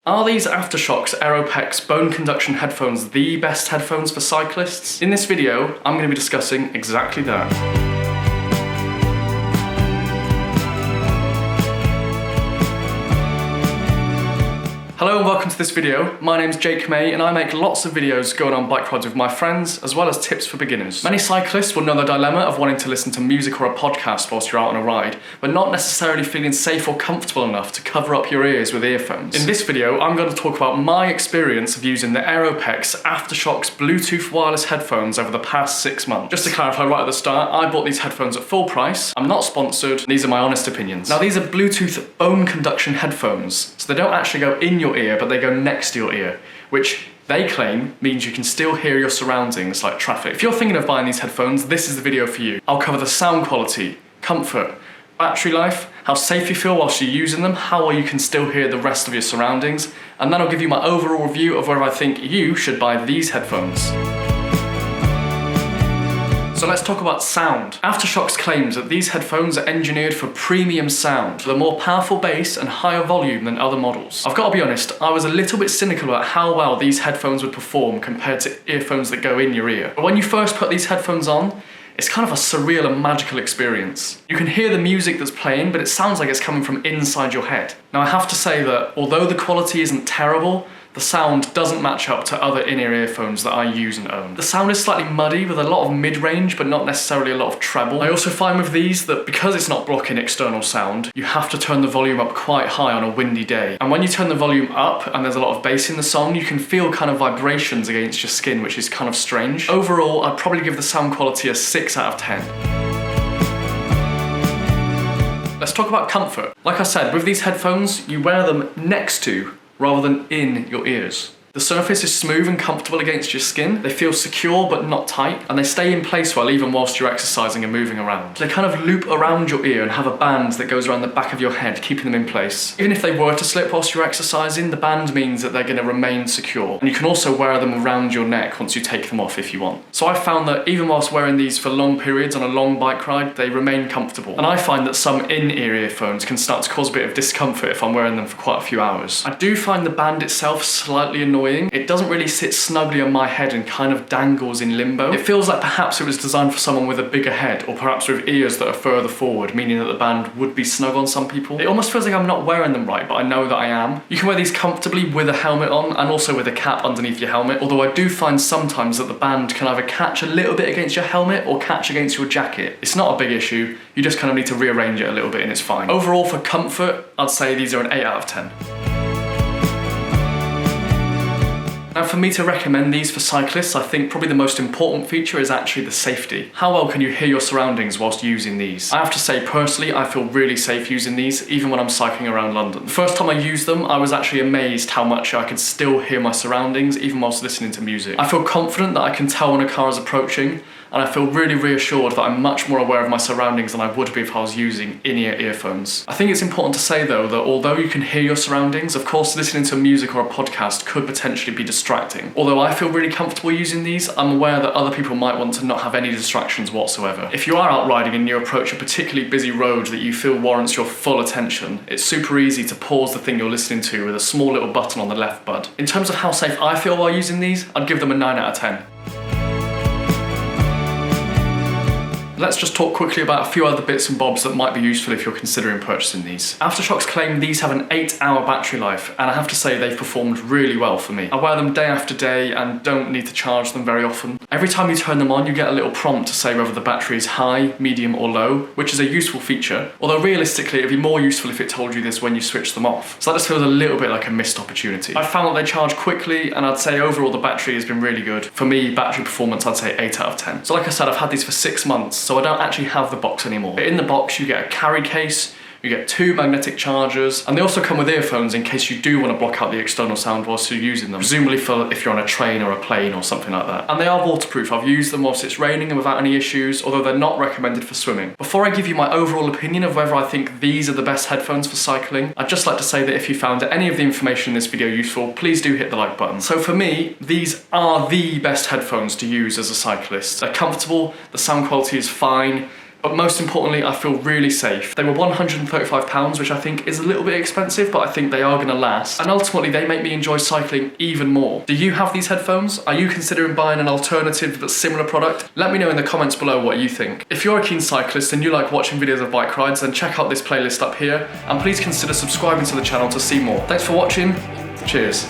Are these Aftershokz Aeropex bone conduction headphones the best headphones for cyclists? In this video, I'm going to be discussing exactly that. Hello and welcome to this video. My name's Jake May and I make lots of videos going on bike rides with my friends, as well as tips for beginners. Many cyclists will know the dilemma of wanting to listen to music or a podcast whilst you're out on a ride, but not necessarily feeling safe or comfortable enough to cover up your ears with earphones. In this video, I'm going to talk about my experience of using the Aeropex Aftershokz Bluetooth wireless headphones over the past 6 months. Just to clarify right at the start, I bought these headphones at full price. I'm not sponsored. These are my honest opinions. Now, these are Bluetooth bone conduction headphones, so they don't actually go in your ear, but they go next to your ear, which they claim means you can still hear your surroundings like traffic. If you're thinking of buying these headphones, this is the video for you. I'll cover the sound quality, comfort, battery life, how safe you feel whilst you're using them, how well you can still hear the rest of your surroundings, and then I'll give you my overall review of whether I think you should buy these headphones. So let's talk about sound. Aftershokz claims that these headphones are engineered for premium sound, with a more powerful bass and higher volume than other models. I've got to be honest, I was a little bit cynical about how well these headphones would perform compared to earphones that go in your ear. But when you first put these headphones on, it's kind of a surreal and magical experience. You can hear the music that's playing, but it sounds like it's coming from inside your head. Now I have to say that although the quality isn't terrible, the sound doesn't match up to other in-ear earphones that I use and own. The sound is slightly muddy with a lot of mid-range but not necessarily a lot of treble. I also find with these that because it's not blocking external sound, you have to turn the volume up quite high on a windy day. And when you turn the volume up and there's a lot of bass in the song, you can feel kind of vibrations against your skin, which is kind of strange. Overall, I'd probably give the sound quality a 6 out of 10. Let's talk about comfort. Like I said, with these headphones, you wear them next to rather than in your ears. The surface is smooth and comfortable against your skin. They feel secure but not tight, and they stay in place well even whilst you're exercising and moving around. They kind of loop around your ear and have a band that goes around the back of your head, keeping them in place. Even if they were to slip whilst you're exercising, the band means that they're going to remain secure. And you can also wear them around your neck once you take them off if you want. So I found that even whilst wearing these for long periods on a long bike ride, they remain comfortable. And I find that some in-ear earphones can start to cause a bit of discomfort if I'm wearing them for quite a few hours. I do find the band itself slightly annoying. It doesn't really sit snugly on my head and kind of dangles in limbo. It feels like perhaps it was designed for someone with a bigger head, or perhaps with ears that are further forward, meaning that the band would be snug on some people. It almost feels like I'm not wearing them right, but I know that I am. You can wear these comfortably with a helmet on, and also with a cap underneath your helmet, although I do find sometimes that the band can either catch a little bit against your helmet or catch against your jacket. It's not a big issue, you just kind of need to rearrange it a little bit and it's fine. Overall, for comfort, I'd say these are an 8 out of 10. Now for me to recommend these for cyclists, I think probably the most important feature is actually the safety. How well can you hear your surroundings whilst using these? I have to say personally, I feel really safe using these, even when I'm cycling around London. The first time I used them, I was actually amazed how much I could still hear my surroundings, even whilst listening to music. I feel confident that I can tell when a car is approaching, and I feel really reassured that I'm much more aware of my surroundings than I would be if I was using in-ear earphones. I think it's important to say though that although you can hear your surroundings, of course listening to music or a podcast could potentially be distracting. Although I feel really comfortable using these, I'm aware that other people might want to not have any distractions whatsoever. If you are out riding and you approach a particularly busy road that you feel warrants your full attention, it's super easy to pause the thing you're listening to with a small little button on the left bud. In terms of how safe I feel while using these, I'd give them a 9 out of 10. Let's just talk quickly about a few other bits and bobs that might be useful if you're considering purchasing these. Aftershokz claim these have an 8-hour battery life, and I have to say they've performed really well for me. I wear them day after day and don't need to charge them very often. Every time you turn them on, you get a little prompt to say whether the battery is high, medium or low, which is a useful feature, although realistically it'd be more useful if it told you this when you switch them off. So that just feels a little bit like a missed opportunity. I found that they charge quickly, and I'd say overall the battery has been really good. For me, battery performance, I'd say 8 out of 10. So like I said, I've had these for 6 months, so I don't actually have the box anymore. But in the box you get a carry case, you get 2 magnetic chargers, and they also come with earphones in case you do want to block out the external sound whilst you're using them, presumably for if you're on a train or a plane or something like that. And they are waterproof. I've used them whilst it's raining and without any issues, although they're not recommended for swimming. Before I give you my overall opinion of whether I think these are the best headphones for cycling, I'd just like to say that if you found any of the information in this video useful, please do hit the like button. So for me, these are the best headphones to use as a cyclist. They're comfortable, the sound quality is fine, But most importantly, I feel really safe. They were £135, which I think is a little bit expensive, but I think they are gonna last. And ultimately, they make me enjoy cycling even more. Do you have these headphones? Are you considering buying an alternative but similar product? Let me know in the comments below what you think. If you're a keen cyclist and you like watching videos of bike rides, then check out this playlist up here, and please consider subscribing to the channel to see more. Thanks for watching, cheers.